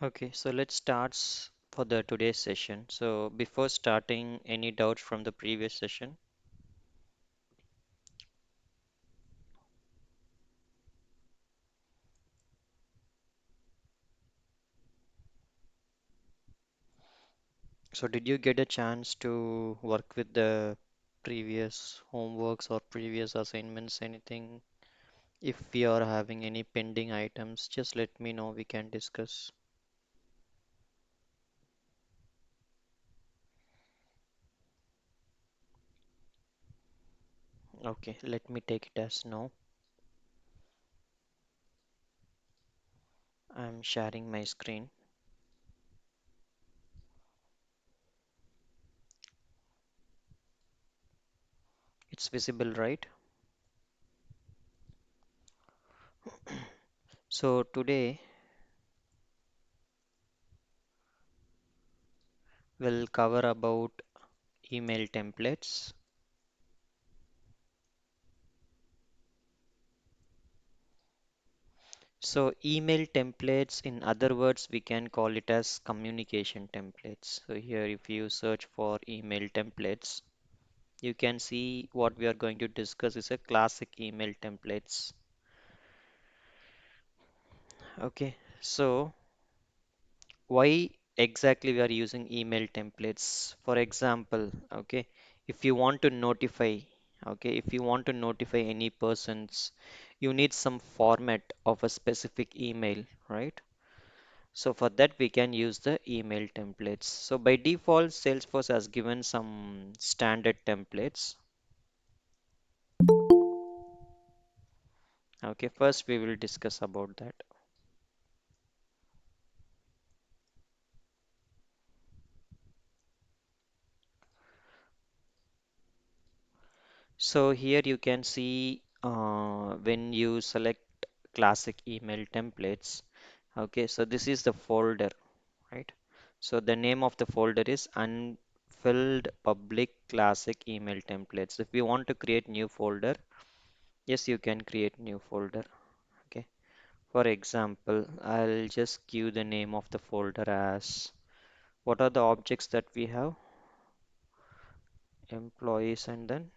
Okay, so let's start for the today's session. So before starting, any doubts from the previous session? So did you get a chance to work with the previous homeworks or previous assignments, anything? If we are having any pending items, just let me know, we can discuss. Okay, let me take it as no. I'm sharing my screen. It's visible, right? So today we'll cover about email templates. So email templates, in other words, we can call it as communication templates. So here, if you search for email templates, you can see what we are going to discuss is a classic email templates. Okay, so why exactly we are using email templates? For example, okay, if you want to notify, okay, if you want to notify any persons, you need some format of a specific email, right? So for that we can use the email templates. So by default, Salesforce has given some standard templates. Okay, first we will discuss about that. So here you can see when you select classic email templates. Okay, so this is the folder, right? So the name of the folder is unfilled public classic email templates. If you want to create new folder, yes, you can create new folder. Okay. For example, I'll just give the name of the folder as what are the objects that we have? Employees and then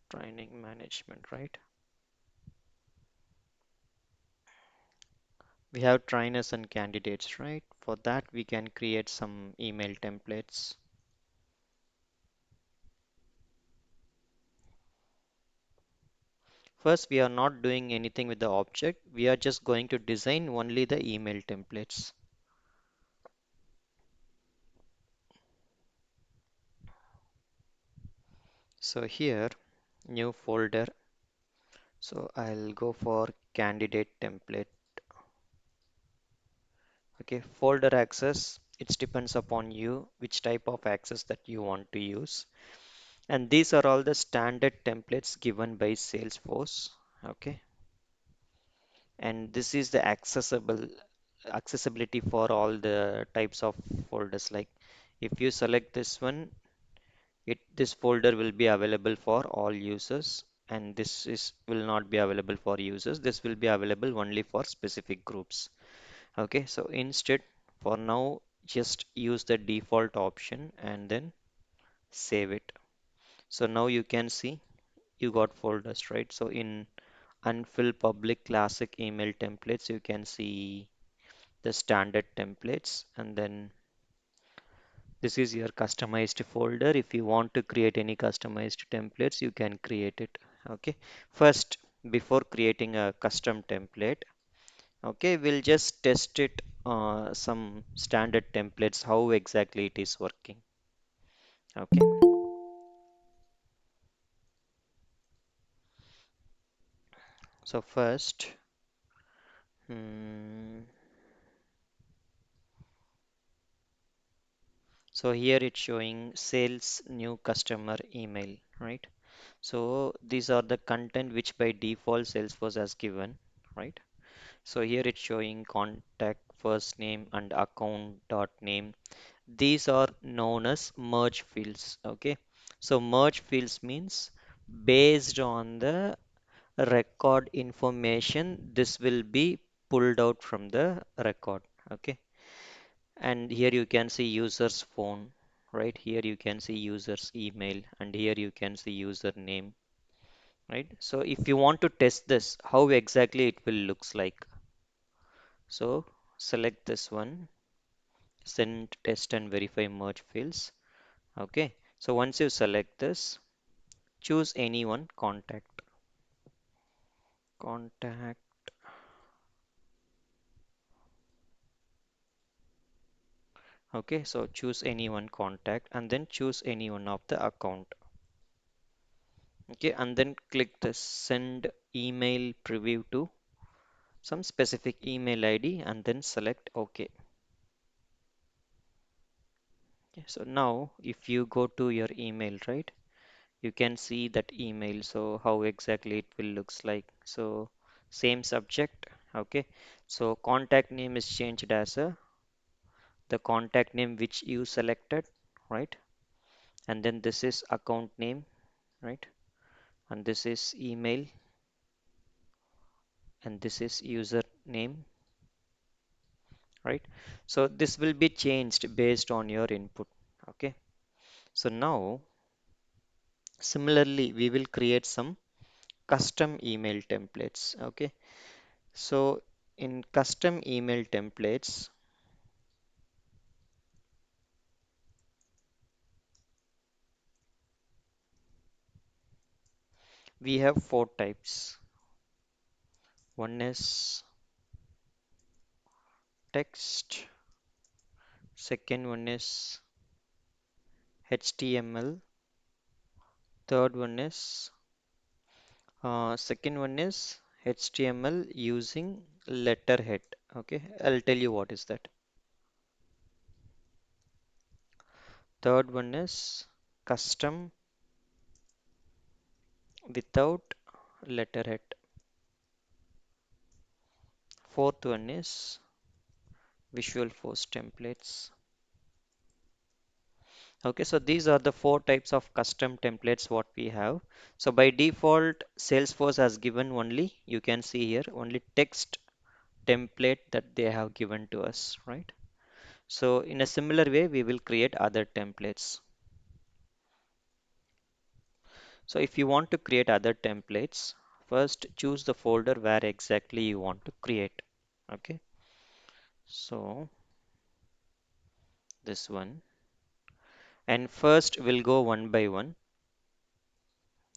training management, right? We have trainers and candidates, right? For that, we can create some email templates. First, we are not doing anything with the object. We are just going to design only the email templates. So here, new folder. So I'll go for candidate template. Okay, folder access, it depends upon you which type of access that you want to use. And these are all the standard templates given by Salesforce. Okay, and this is the accessibility for all the types of folders. Like if you select this one, this folder will be available for all users, and this is will not be available for users. This will be available only for specific groups. Okay, so instead, for now, just use the default option and then save it. So now you can see you got folders, right? So in unfill public classic email templates, you can see the standard templates, and then this is your customized folder. If you want to create any customized templates, you can create it. Okay, first, before creating a custom template, okay, we'll just test it some standard templates, how exactly it is working. Okay, so first, hmm, so here it's showing sales new customer email, right? So these are the content which by default Salesforce has given, right? So here it's showing contact first name and account dot name. These are known as merge fields. Okay, so merge fields means based on the record information, this will be pulled out from the record. Okay, and here you can see user's phone, right? Here you can see user's email, and here you can see username, right? So if you want to test this, how exactly it will looks like. So select this one, send test and verify merge fields. Okay, so once you select this, choose anyone, contact. Okay, so choose any one contact and then choose any one of the account. Okay, and then click the send email preview to some specific email ID and then select OK. Okay, so now if you go to your email, right, you can see that email. So how exactly it will looks like. So same subject. Okay, so contact name is changed as the contact name which you selected, right? And then this is account name, right? And this is email, and this is username, right? So this will be changed based on your input. Okay, so now similarly we will create some custom email templates. Okay, so in custom email templates we have four types. One is text, second one is HTML, third one is second one is HTML using letterhead. Okay, I'll tell you what is that. Third one is custom without letterhead. Fourth one is Visual Force templates. Okay, so these are the four types of custom templates what we have. So by default, Salesforce has given only, you can see here, only text template that they have given to us, right? So in a similar way, we will create other templates. So if you want to create other templates, first choose the folder where exactly you want to create. Okay, so this one. And first we'll go one by one.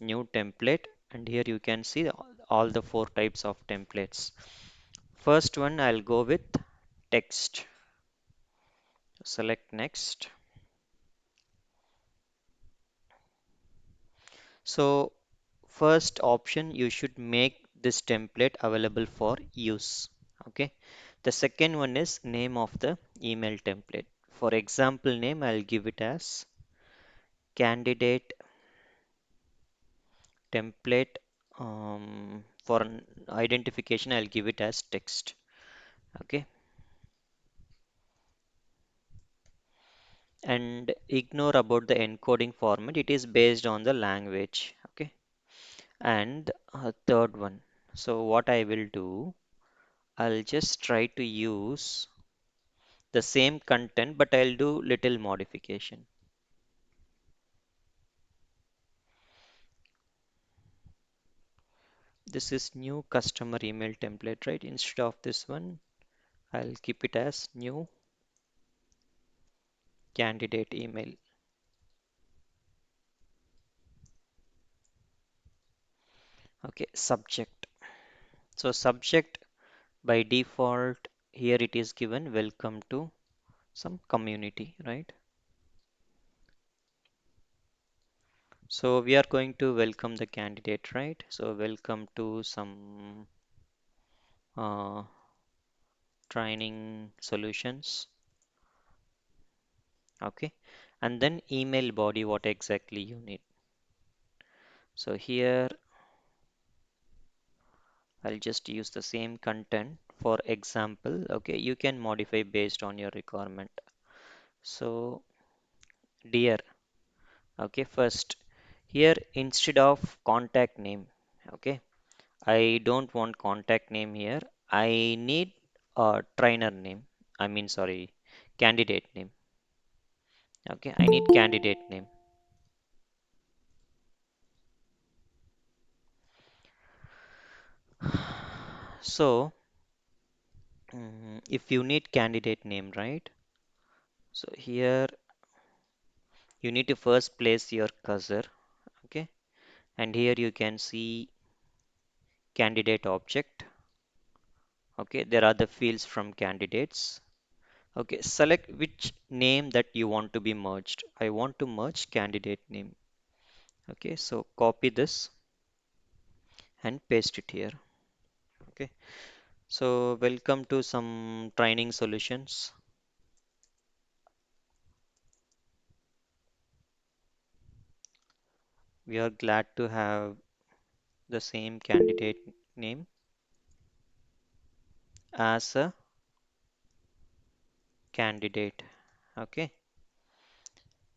New template. And here you can see all the four types of templates. First one I'll go with text. Select next. So first option, you should make this template available for use. Okay. The second one is name of the email template. For example name, I'll give it as candidate template. For an identification, I'll give it as text. Okay. And ignore about the encoding format. It is based on the language. Okay. And third one. So what I will do, I'll just try to use the same content, but I'll do little modification. This is new customer email template, right? Instead of this one, I'll keep it as new candidate email. Okay, subject. So subject by default here it is given welcome to some community, right? So we are going to welcome the candidate, right? So welcome to some uh, training solutions. Okay, and then email body, what exactly you need. So here I'll just use the same content for example. Okay, you can modify based on your requirement. So dear, okay, first here instead of contact name, okay, I don't want contact name here. I need a trainer name. Sorry, candidate name. Okay, I need candidate name. So, if you need candidate name, right? So here you need to first place your cursor. Okay, and here you can see candidate object. Okay, there are the fields from candidates. Okay, select which name that you want to be merged. I want to merge candidate name. Okay, so copy this and paste it here. Okay, so welcome to some training solutions. We are glad to have the same candidate name as a candidate. Okay,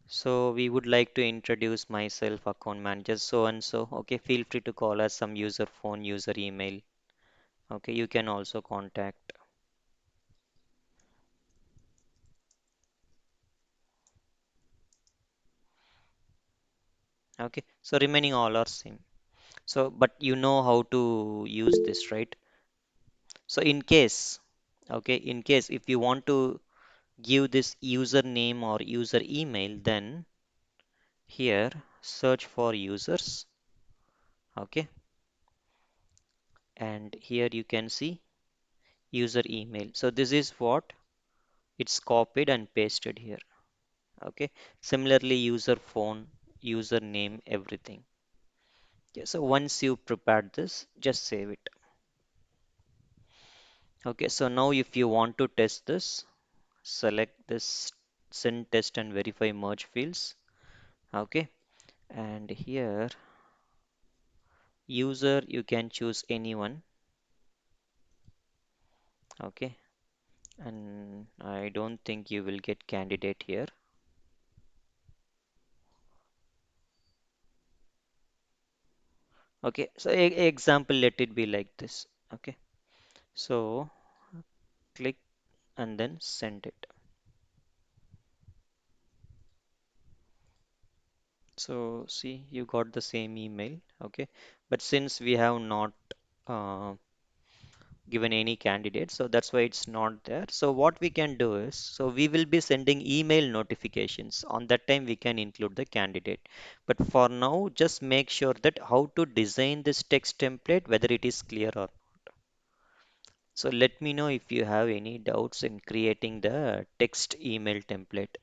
so we would like to introduce myself, account manager, so and so. Okay, feel free to call us some user phone, user email. Okay, you can also contact. Okay, so remaining all are same. So, but you know how to use this, right? So in case, okay, in case if you want to give this username or user email, then here search for users, okay, and here you can see user email. So this is what it's copied and pasted here, okay. Similarly, user phone, username, everything. Yeah, so once you prepared this, just save it. Okay, so now if you want to test this, select this send test and verify merge fields, okay, and here user you can choose anyone, okay, and I don't think you will get candidate here. Okay, so example, let it be like this. Okay, so click and then send it. So see, you got the same email. Okay, but since we have not uh, given any candidate, so that's why it's not there. So what we can do is, so we will be sending email notifications. On that time we can include the candidate, but for now just make sure that how to design this text template, whether it is clear or. So let me know if you have any doubts in creating the text email template.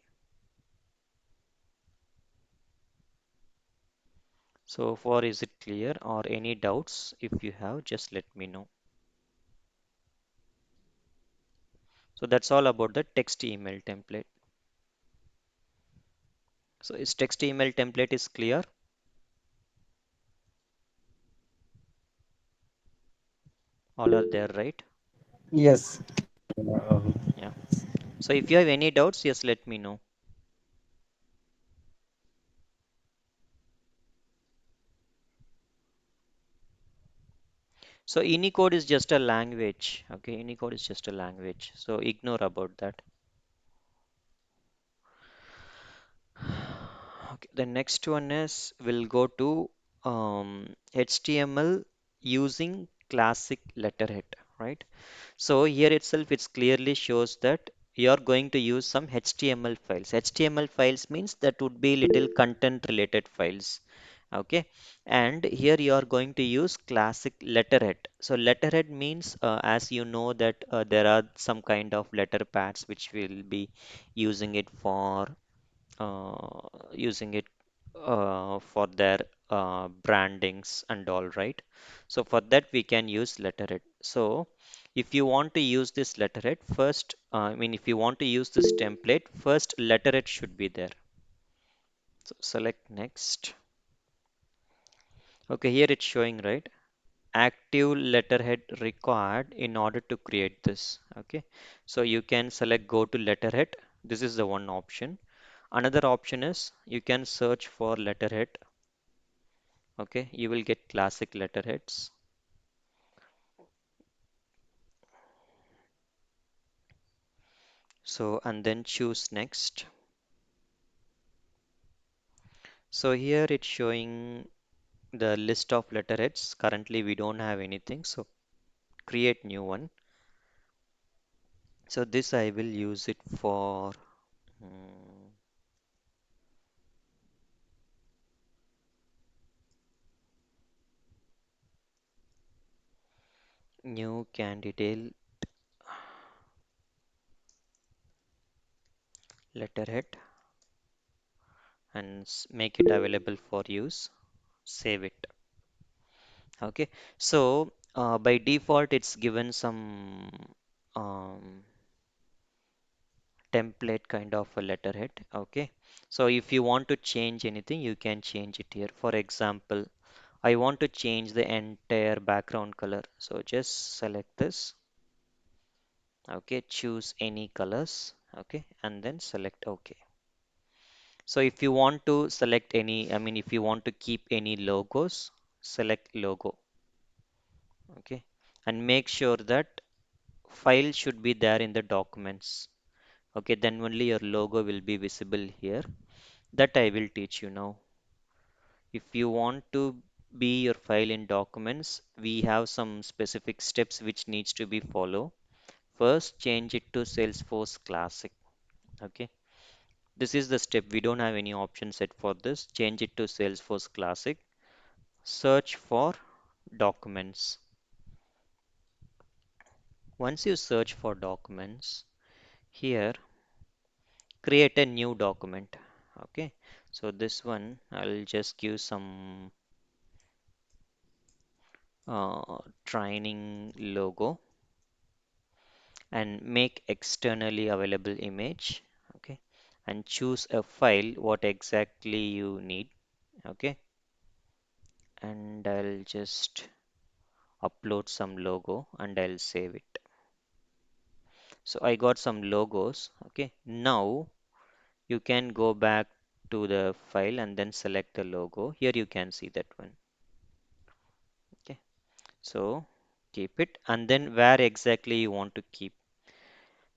So far, is it clear, or any doubts? If you have, just let me know. So that's all about the text email template. So is text email template is clear? All are there, right? Yes. Uh, Yeah. So if you have any doubts, just let me know. So Unicode is just a language. Okay, Unicode is just a language. So ignore about that. Okay, the next one is we'll go to HTML using classic letterhead, right? So here itself it clearly shows that you're going to use some HTML files. HTML files means that would be little content related files. Okay, and here you are going to use classic letterhead. So letterhead means, as you know that there are some kind of letter pads which will be using it for using it for their brandings and all, right? So for that we can use letterhead. So if you want to use this letterhead first, if you want to use this template first, letterhead should be there. So select next. Okay, here it's showing, right? Active letterhead required in order to create this. Okay, so you can select go to letterhead. This is the one option. Another option is you can search for letterhead. Okay, you will get classic letterheads. So and then choose next. So here it's showing the list of letterheads. Currently we don't have anything, so create new one. So this I will use it for mm, new candidate letterhead and make it available for use. Save it. Okay. So by default, it's given some um, template kind of a letterhead. Okay. So if you want to change anything, you can change it here. For example, I want to change the entire background color. So just select this. Okay. Choose any colors. Okay. And then select OK. So if you want to select any, I mean, if you want to keep any logos, select logo. Okay. And make sure that file should be there in the documents. Okay, then only your logo will be visible here. That I will teach you now. If you want to be your file in documents, we have some specific steps which needs to be followed. First, change it to Salesforce Classic. Okay, this is the step. We don't have any option set for this. Change it to Salesforce Classic. Search for documents. Once you search for documents, here create a new document. Okay, so this one I'll just give some training logo and make externally available image. Okay, and choose a file what exactly you need. Okay, and I'll just upload some logo and I'll save it. So I got some logos. Okay, now you can go back to the file and then select the logo. Here you can see that one. Okay, so keep it and then where exactly you want to keep.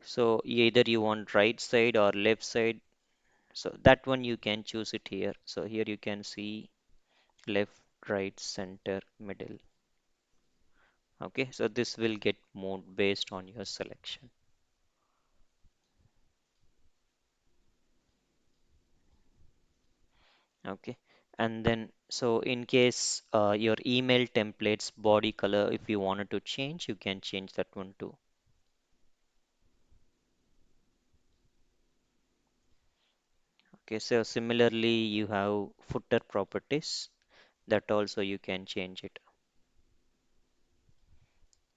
So either you want right side or left side. So that one you can choose it here. So here you can see left, right, center, middle. Okay, so this will get moved based on your selection. Okay, and then so in case your email templates body color, if you wanted to change, you can change that one too. Okay, so similarly, you have footer properties that also you can change it.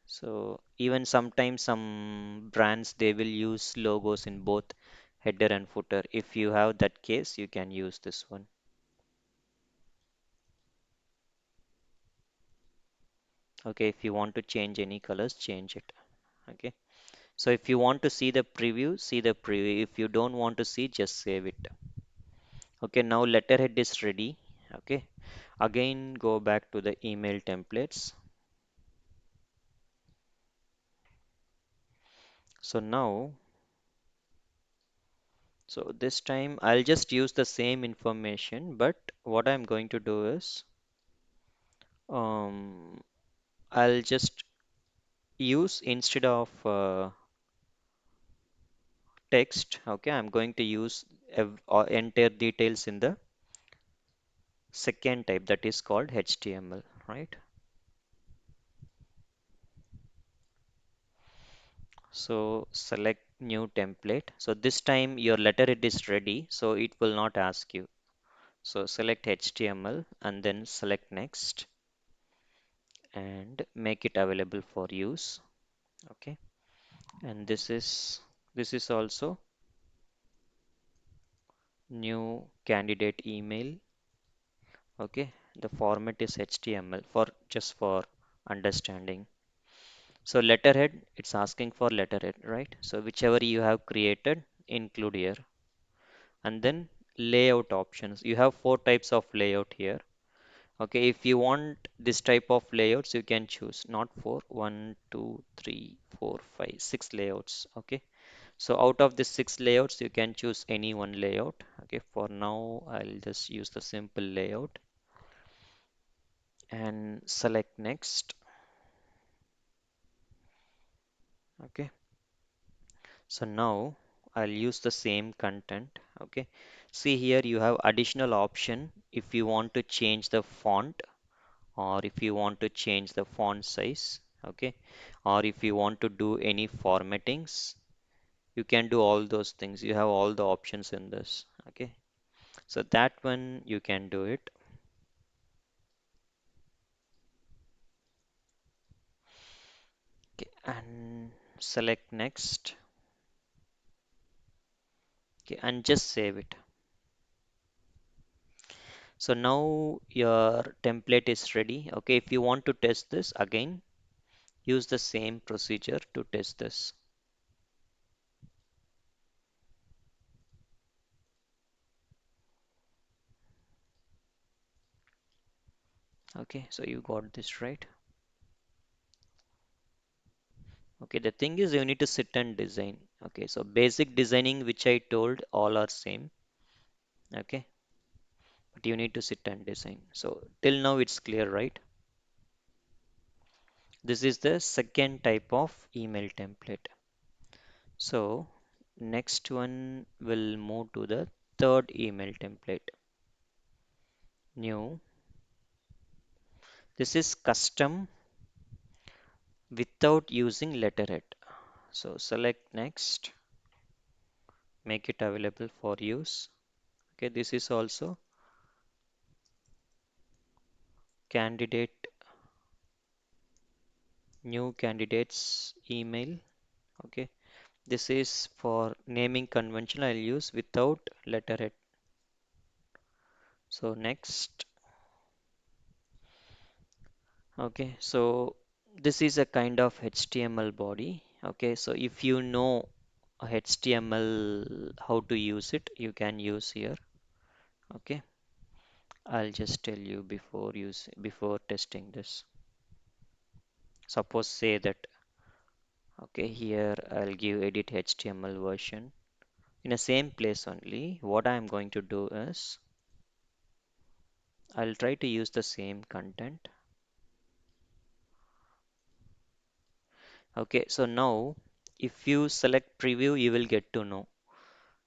So even sometimes some brands they will use logos in both header and footer. If you have that case, you can use this one. Okay, if you want to change any colors, change it. Okay. So if you want to see the preview, see the preview. If you don't want to see, just save it. Okay, now letterhead is ready. Okay. Again, go back to the email templates. So now, so this time I'll just use the same information, but what I'm going to do is, um, I'll just use instead of text. Okay, I'm going to use entire details in the second type that is called HTML, right? So select new template. So this time your letterhead is ready, so it will not ask you. So select HTML and then select next and make it available for use. Okay, and this is also new candidate email. Okay, the format is HTML for just for understanding. So letterhead, it's asking for letterhead, right? So whichever you have created, include here. And then layout options. You have four types of layout here. Okay, if you want this type of layouts, you can choose not four, one, two, three, four, five, six layouts. Okay, So out of the six layouts, you can choose any one layout. Okay, for now, I'll just use the simple layout and select next. Okay, so now I'll use the same content. Okay, see here you have additional option if you want to change the font or if you want to change the font size. Okay, or if you want to do any formattings, you can do all those things. You have all the options in this. Okay, so that one you can do it. Okay, and select next. Okay, and just save it. So now your template is ready. Okay, if you want to test this again, use the same procedure to test this. Okay, so you got this right. Okay, the thing is you need to sit and design. Okay, so basic designing which I told all are same. Okay, but you need to sit and design. So till now it's clear, right? This is the second type of email template. So next one will move to the third email template. New. This is custom without using letterhead. So select next, make it available for use. Okay, this is also candidate, new candidates email. Okay, this is for naming convention I'll use without letterhead. So next. Okay, so this is a kind of HTML body. Okay, so if you know HTML how to use it, you can use here. Okay, I'll just tell you before testing this. Suppose say that okay, here I'll give edit HTML version. In the same place only, what I'm going to do is I'll try to use the same content. Okay, so now if you select preview, you will get to know.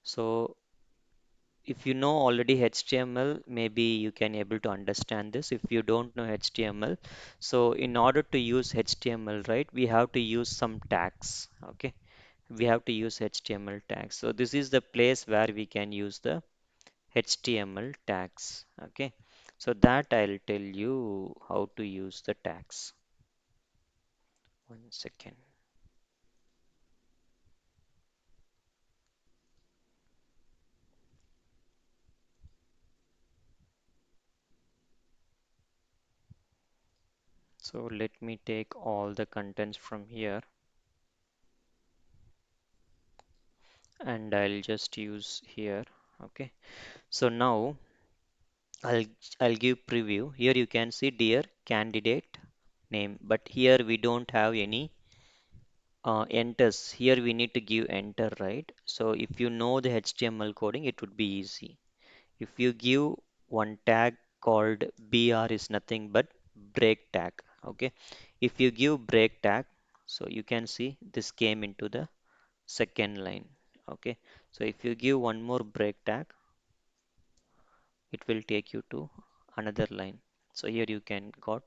So if you know already HTML, maybe you can able to understand this. If you don't know HTML, so in order to use HTML, right, we have to use some tags. Okay, we have to use HTML tags. So this is the place where we can use the HTML tags. Okay, so that I'll tell you how to use the tags. 1 second. So let me take all the contents from here and I'll just use here. Okay, so now I'll I'll give preview. Here you can see dear candidate name, but here we don't have any enters. Here we need to give enter, right? So if you know the HTML coding, it would be easy. If you give one tag called BR is nothing but break tag. Okay. If you give break tag, so you can see this came into the second line. Okay. So if you give one more break tag, it will take you to another line. So here you can got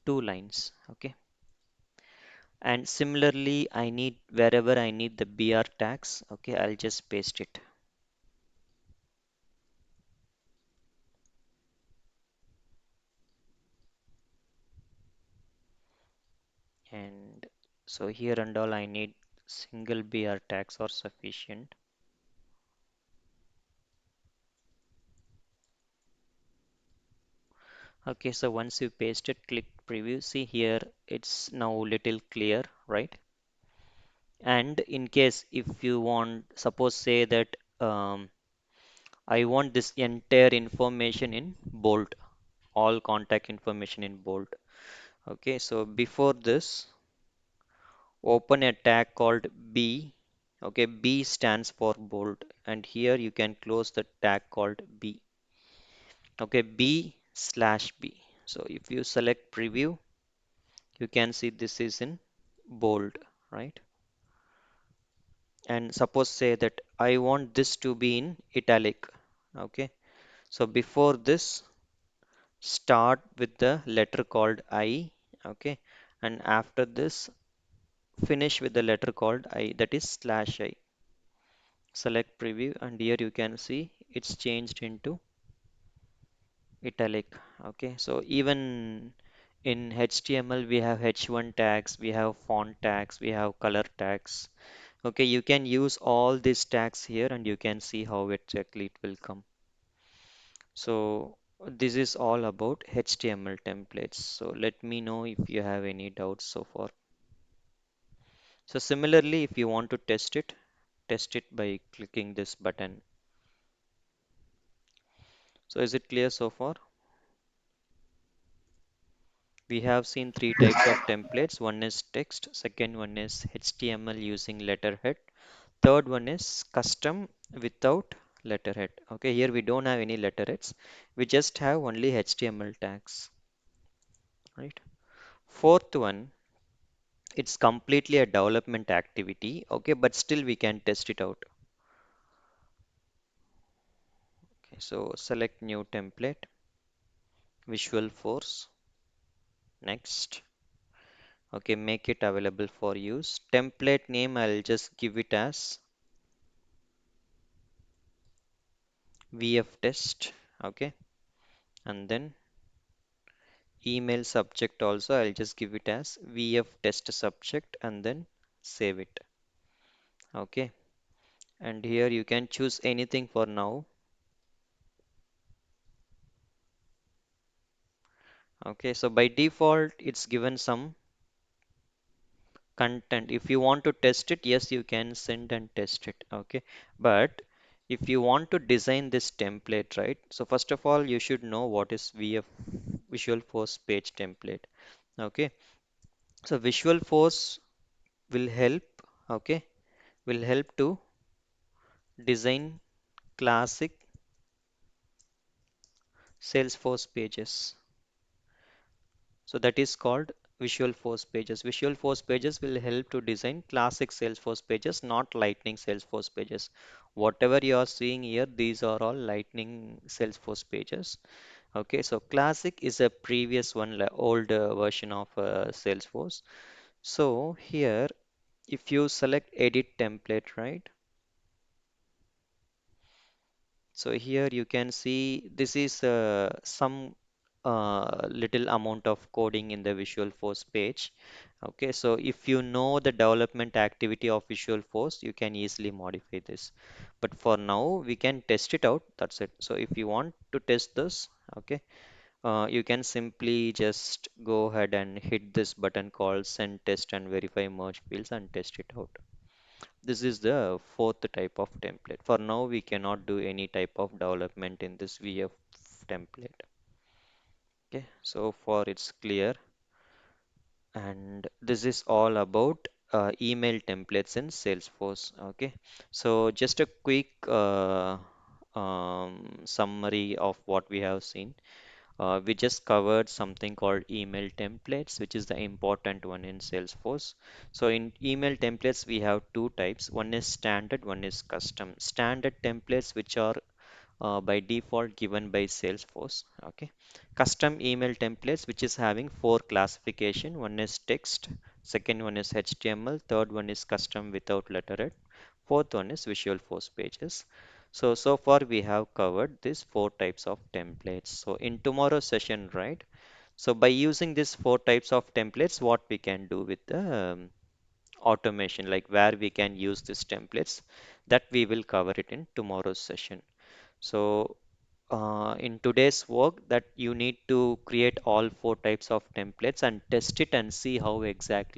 two lines. Okay, and similarly I need wherever I need the BR tags. Okay, I'll just paste it. And so here and all I need single BR tags are sufficient. Okay, so once you paste it, click preview. See here, it's now little clear, right? And in case if you want, suppose say that I want this entire information in bold, all contact information in bold. Okay, so before this, open a tag called B. Okay, B stands for bold, and here you can close the tag called B. Okay, B slash B. So if you select preview, you can see this is in bold, right? And suppose say that I want this to be in italic. Okay, so before this, start with the letter called I. Okay, and after this, finish with the letter called I, that is slash I. Select preview, and here you can see it's changed into italic. Okay, so even in HTML we have H1 tags, we have font tags, we have color tags. Okay, you can use all these tags here and you can see how exactly it will come. So this is all about HTML templates. So let me know if you have any doubts so far. So similarly, if you want to test it by clicking this button. So is it clear so far? We have seen three types of templates. One is text, second one is HTML using letterhead, third one is custom without letterhead. Okay, here we don't have any letterheads. We just have only HTML tags, right? Fourth one, it's completely a development activity. Okay, but still we can test it out. Okay, so select new template, Visual Force, next. Okay, make it available for use. Template name, I'll just give it as VF test. Okay, and then email subject also, I'll just give it as VF test subject and then save it. Okay, and here you can choose anything for now. Okay, so by default, it's given some content. If you want to test it, yes, you can send and test it. Okay, but if you want to design this template, right? So first of all, you should know what is VF Visual Force page template. Okay, so Visual Force will help. Okay, will help to design classic Salesforce pages. So that is called Visual Force pages. Visual Force pages will help to design classic Salesforce pages, not Lightning Salesforce pages. Whatever you are seeing here, these are all Lightning Salesforce pages. Okay, so classic is a previous one, old version of Salesforce. So here, if you select edit template, right? So here you can see this is some little amount of coding in the Visual Force page. Okay, so if you know the development activity of Visual Force, you can easily modify this. But for now, we can test it out. That's it. So if you want to test this, okay, you can simply just go ahead and hit this button called Send Test and Verify Merge Fields and test it out. This is the fourth type of template. For now, we cannot do any type of development in this VF template. Okay, so far it's clear. And this is all about email templates in Salesforce. Okay, so just a quick summary of what we have seen. We just covered something called email templates, which is the important one in Salesforce. So in email templates, we have two types. One is standard, one is custom. Standard templates, which are by default given by Salesforce. Okay. Custom email templates, which is having four classification. One is text, second one is HTML, third one is custom without letterhead, fourth one is Visual Force pages. So far we have covered these four types of templates. So in tomorrow's session, right? So by using these four types of templates, what we can do with the automation, like where we can use these templates, that we will cover it in tomorrow's session. So in today's work, that you need to create all four types of templates and test it and see how exactly